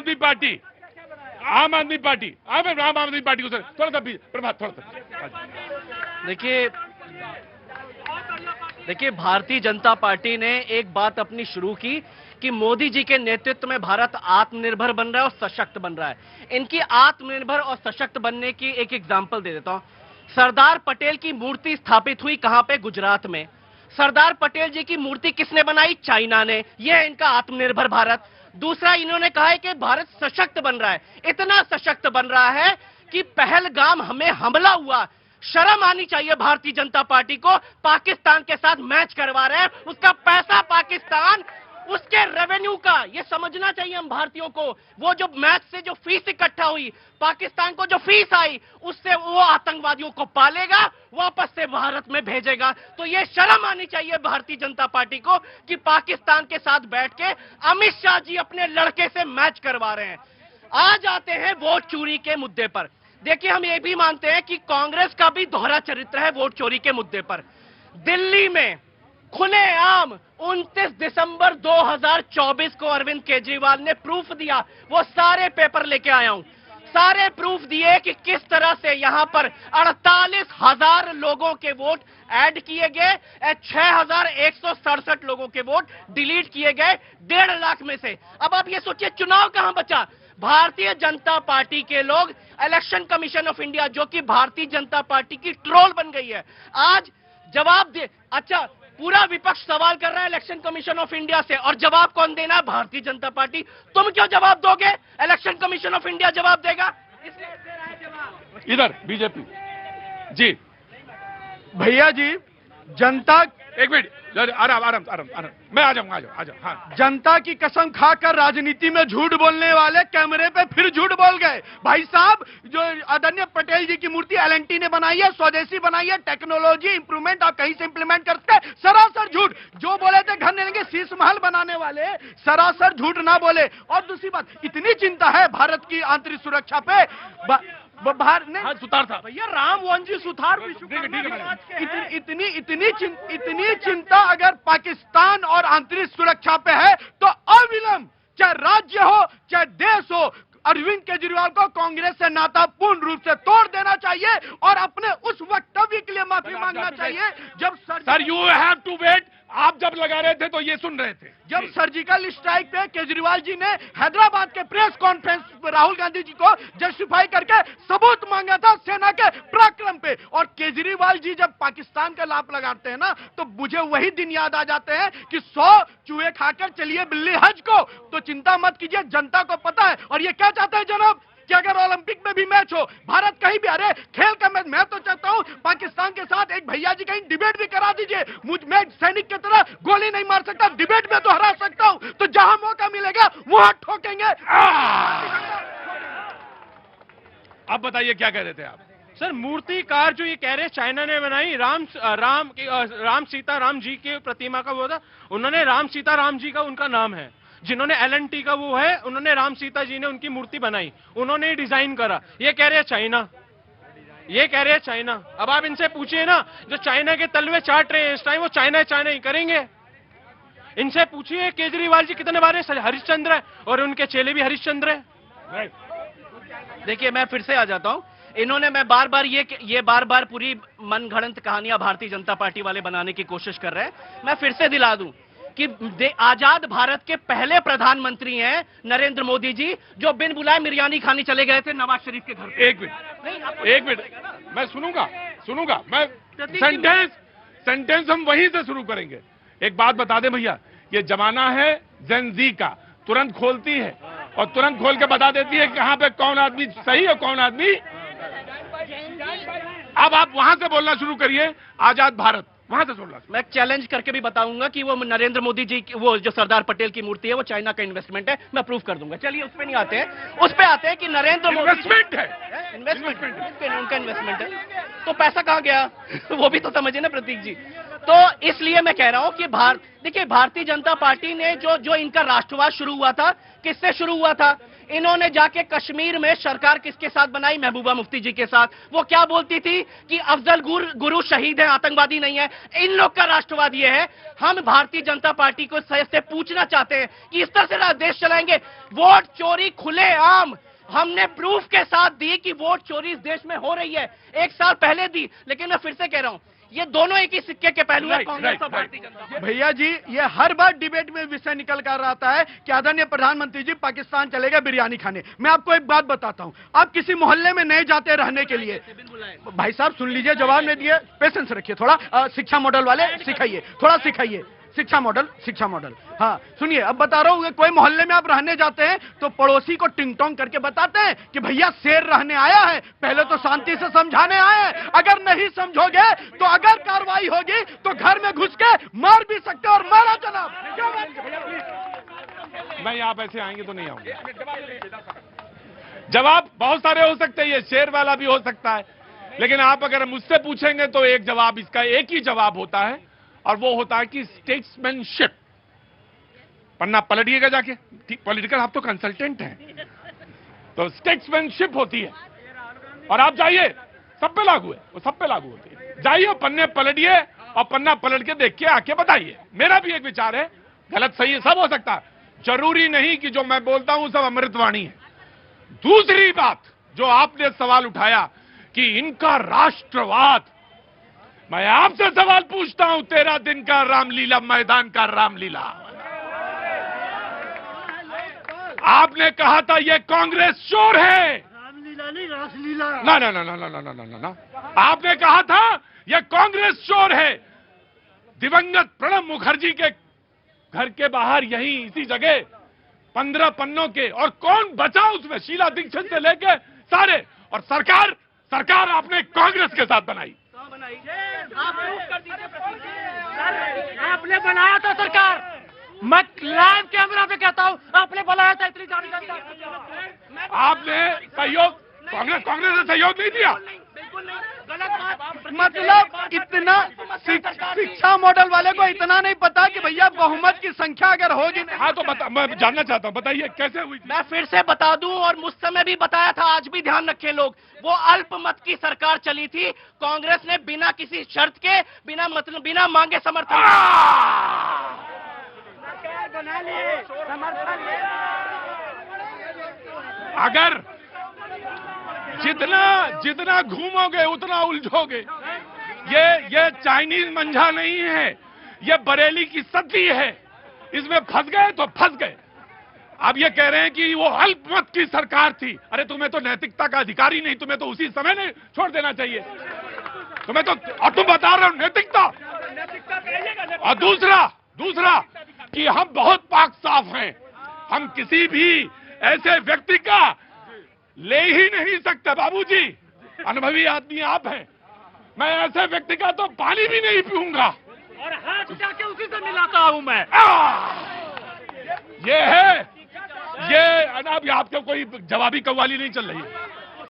आदमी पार्टी, आम आदमी पार्टी, आम आदमी पार्टी को थोड़ा सा प्रभात, थोड़ा सा देखिए भारतीय जनता पार्टी ने एक बात अपनी शुरू की कि मोदी जी के नेतृत्व में भारत आत्मनिर्भर बन रहा है और सशक्त बन रहा है। इनकी आत्मनिर्भर और सशक्त बनने की एक एग्जांपल दे देता हूं। सरदार पटेल की मूर्ति स्थापित हुई कहां पे? गुजरात में। सरदार पटेल जी की मूर्ति किसने बनाई? चाइना ने। यह है इनका आत्मनिर्भर भारत। दूसरा, इन्होंने कहा है कि भारत सशक्त बन रहा है। इतना सशक्त बन रहा है कि पहलगाम हमें हमला हुआ, शर्म आनी चाहिए भारतीय जनता पार्टी को। पाकिस्तान के साथ मैच करवा रहे हैं, उसका पैसा पाकिस्तान, उसके रेवेन्यू का, ये समझना चाहिए हम भारतीयों को। वो जो मैच से जो फीस इकट्ठा हुई, पाकिस्तान को जो फीस आई, उससे वो आतंकवादियों को पालेगा, वापस से भारत में भेजेगा। तो ये शर्म आनी चाहिए भारतीय जनता पार्टी को कि पाकिस्तान के साथ बैठ के अमित शाह जी अपने लड़के से मैच करवा रहे हैं। आज आते हैं वोट चोरी के मुद्दे पर। देखिए, हम ये भी मानते हैं कि कांग्रेस का भी दोहरा चरित्र है वोट चोरी के मुद्दे पर। दिल्ली में खुलेआम 29 दिसंबर 2024 को अरविंद केजरीवाल ने प्रूफ दिया। वो सारे पेपर लेके आया हूं, सारे प्रूफ दिए कि किस तरह से यहां पर 48,000 लोगों के वोट ऐड किए गए, 6,167 लोगों के वोट डिलीट किए गए 1.5 लाख में से। अब आप ये सोचिए, चुनाव कहां बचा? भारतीय जनता पार्टी के लोग, इलेक्शन कमीशन ऑफ इंडिया जो कि भारतीय जनता पार्टी की ट्रोल बन गई है, आज जवाब दे। अच्छा, पूरा विपक्ष सवाल कर रहा है इलेक्शन कमीशन ऑफ इंडिया से, और जवाब कौन देना है? भारतीय जनता पार्टी। तुम क्यों जवाब दोगे? इलेक्शन कमीशन ऑफ इंडिया जवाब देगा। इसलिए दे रहा है जवाब इधर बीजेपी जी। भैया जी, जनता, एक मिनट, आराम आराम आराम आराम, मैं आ जाऊंगा, आ जाओ। हाँ, जनता की कसम खाकर राजनीति में झूठ बोलने वाले कैमरे पे फिर झूठ बोल गए। भाई साहब, जो आदरणीय पटेल जी की मूर्ति एलएनटी ने बनाई है, स्वदेशी बनाई है, टेक्नोलॉजी इंप्रूवमेंट आप कहीं से इंप्लीमेंट करते, सरासर झूठ। जो बोले थे घर नहीं लेंगे, शीश महल बनाने वाले सरासर झूठ ना बोले। और दूसरी बात, इतनी चिंता है भारत की आंतरिक सुरक्षा पे, बाहर ने सुतार था भैया, राम वंशी सुतार इतनी चिंता अगर पाकिस्तान और आंतरिक सुरक्षा पे है तो अविलंब, चाहे राज्य हो चाहे देश हो, अरविंद केजरीवाल को कांग्रेस से नाता पूर्ण रूप से तोड़ देना चाहिए और अपने उस वक्तव्य के लिए माफी मांगना चाहिए जब sir, you have to wait. आप जब लगा रहे थे तो ये सुन रहे थे। जब सर्जिकल स्ट्राइक पे केजरीवाल जी ने हैदराबाद के प्रेस कॉन्फ्रेंस पर राहुल गांधी जी को जस्टिफाई करके सबूत मांगा था सेना के पराक्रम पे, और केजरीवाल जी जब पाकिस्तान का लाभ लगाते हैं ना, तो मुझे वही दिन याद आ जाते हैं कि 100 चूहे खाकर चलिए बिल्ली हज को। तो चिंता मत कीजिए, जनता को पता है। और ये क्या चाहते हैं जनाब कि अगर ओलंपिक में भी मैच हो, भारत कहीं भी, अरे खेल का मैच, मैं तो चाहता हूं पाकिस्तान के साथ एक भैया जी कहीं डिबेट भी करा दीजिए। मैं सैनिक की तरह गोली नहीं मार सकता, डिबेट में तो हरा सकता हूं, तो जहां मौका मिलेगा वहां ठोकेंगे। अब बताइए क्या कह रहे थे आप? सर, मूर्तिकार जो ये कह रहे हैं चाइना ने बनाई, राम सीता राम जी के प्रतिमा का वो था, उन्होंने राम सीता राम जी का उनका नाम है। जिन्होंने एलएनटी का वो है, उन्होंने राम सीता जी ने उनकी मूर्ति बनाई, उन्होंने ही डिजाइन करा। ये कह रहे हैं चाइना, ये कह रहे हैं चाइना। अब आप इनसे पूछिए ना, जो चाइना के तलवे चाट रहे हैं इस टाइम, वो चाइना चाइना ही करेंगे। इनसे पूछिए केजरीवाल जी कितने बार हरिश्चंद्र है, और उनके चेले भी हरिश्चंद्र है। देखिए, मैं फिर से आ जाता हूं। इन्होंने, मैं बार बार पूरी मनगढ़ंत कहानियां भारतीय जनता पार्टी वाले बनाने की कोशिश कर रहे हैं। मैं फिर से दिला दूं कि आजाद भारत के पहले प्रधानमंत्री हैं नरेंद्र मोदी जी, जो बिन बुलाए बिरयानी खाने चले गए थे नवाज शरीफ के घर पे। एक मिनट, मैं सुनूंगा। मैं सेंटेंस हम वहीं से शुरू करेंगे। एक बात बता दें भैया, ये जमाना है जेन ज़ी का, तुरंत खोलती है और तुरंत खोल के बता देती है कहां पे कौन आदमी सही और कौन आदमी। अब आप वहां से बोलना शुरू करिए, आजाद भारत, वहां से सुनना। मैं चैलेंज करके भी बताऊंगा कि वो नरेंद्र मोदी जी की, वो जो सरदार पटेल की मूर्ति है, वो चाइना का इन्वेस्टमेंट है। मैं प्रूफ कर दूंगा। चलिए, उस पे नहीं आते हैं, उस पे आते हैं कि नरेंद्र मोदी इन्वेस्टमेंट है, उनका इन्वेस्टमेंट है। तो पैसा कहां गया वो भी तो समझिए ना प्रतीक जी। तो इसलिए मैं कह रहा हूं कि देखिए, भारतीय जनता पार्टी ने जो इनका राष्ट्रवाद शुरू हुआ था, किससे शुरू हुआ था? इन्होंने जाके कश्मीर में सरकार किसके साथ बनाई? महबूबा मुफ्ती जी के साथ। वो क्या बोलती थी कि अफजल गुरु शहीद है, आतंकवादी नहीं है। इन लोग का राष्ट्रवाद ये है। हम भारतीय जनता पार्टी को से पूछना चाहते हैं कि इस तरह से देश चलाएंगे? वोट चोरी खुलेआम हमने प्रूफ के साथ दी कि वोट चोरी इस देश में हो रही है। 1 साल पहले दी, लेकिन मैं फिर से कह रहा हूं, ये दोनों एक ही सिक्के के पहलू है, कांग्रेस और भारतीय जनता। भैया जी, ये हर बार डिबेट में विषय निकल कर आता है कि आदरणीय प्रधानमंत्री जी पाकिस्तान चले गए बिरयानी खाने। मैं आपको एक बात बताता हूं, आप किसी मोहल्ले में नहीं जाते रहने के लिए। भाई साहब सुन लीजिए, जवाब नहीं दिए, पेशेंस रखिए थोड़ा। शिक्षा मॉडल वाले सिखाइए, थोड़ा सिखाइए। शिक्षा मॉडल। हाँ सुनिए, अब बता रहा हूं, कोई मोहल्ले में आप रहने जाते हैं तो पड़ोसी को टिंग टोंग करके बताते हैं कि भैया शेर रहने आया है, पहले तो शांति से समझाने आए हैं। अगर नहीं समझोगे तो अगर कार्रवाई होगी तो घर में घुस के मार भी सकते हो, और मारा जनाब। नहीं, आप ऐसे आएंगे तो नहीं आऊंगे। जवाब बहुत सारे हो सकते हैं, ये शेर वाला भी हो सकता है, लेकिन आप अगर मुझसे पूछेंगे तो एक जवाब, इसका एक ही जवाब होता है, और वो होता है कि स्टेट्समैनशिप। पन्ना पलटिएगा जाके, पॉलिटिकल आप तो कंसल्टेंट हैं, तो स्टेट्समैनशिप होती है। और आप जाइए, सब पे लागू है, वो सब पे लागू होती है। जाइए, पन्ने पलटिए, और पन्ना पलट के देख के आके बताइए। मेरा भी एक विचार है, गलत सही है, सब हो सकता है, जरूरी नहीं कि जो मैं बोलता हूं सब अमृतवाणी है। दूसरी बात जो आपने सवाल उठाया कि इनका राष्ट्रवाद, मैं आपसे सवाल पूछता हूं, 13 दिन का रामलीला, मैदान का रामलीला। आपने कहा था ये कांग्रेस चोर है। रामलीला नहीं, रासलीला। ना ना ना ना ना ना ना ना ना, आपने कहा था ये कांग्रेस चोर है। दिवंगत प्रणब मुखर्जी के घर के बाहर, यहीं इसी जगह 15 पन्नों के, और कौन बचा उसमें, शीला दीक्षित से लेके सारे, और सरकार आपने कांग्रेस के साथ बनाई। आप प्रूफ कर दीजिए। आपने बनाया था सरकार, मैं लाइव कैमरा पे कहता हूँ, आपने बनाया था। इतनी जानी जनता आपने सहयोग, कांग्रेस ने सहयोग नहीं दिया। बिल्कुल नहीं, गलत बात। मतलब इतना शिक्षा मॉडल वाले को इतना नहीं पता कि भैया बहुमत की संख्या अगर होगी। हाँ तो मैं जानना चाहता हूँ, बताइए कैसे हुई थी? मैं फिर से बता दूं, और मुझ समय भी बताया था, आज भी ध्यान रखें लोग, वो अल्पमत की सरकार चली थी। कांग्रेस ने बिना किसी शर्त के, बिना मांगे समर्थन बना लिए, समर्थन। अगर जितना घूमोगे उतना उलझोगे। ये चाइनीज मंझा नहीं है, ये बरेली की सदी है। इसमें फंस गए तो फंस गए। अब ये कह रहे हैं कि वो अल्पमत की सरकार थी। अरे तुम्हें तो नैतिकता का अधिकार ही नहीं, तुम्हें तो उसी समय ने छोड़ देना चाहिए। तुम्हें तो, और तुम बता रहे हो नैतिकता। और दूसरा कि हम बहुत पाक साफ हैं, हम किसी भी ऐसे व्यक्ति का ले ही नहीं सकते। बाबूजी, अनुभवी आदमी आप हैं, मैं ऐसे व्यक्ति का तो पानी भी नहीं पीऊंगा, और हाथ जाके उसी से मिलाता हूँ मैं। ये है, ये अब आपको कोई जवाबी कव्वाली नहीं चल रही है।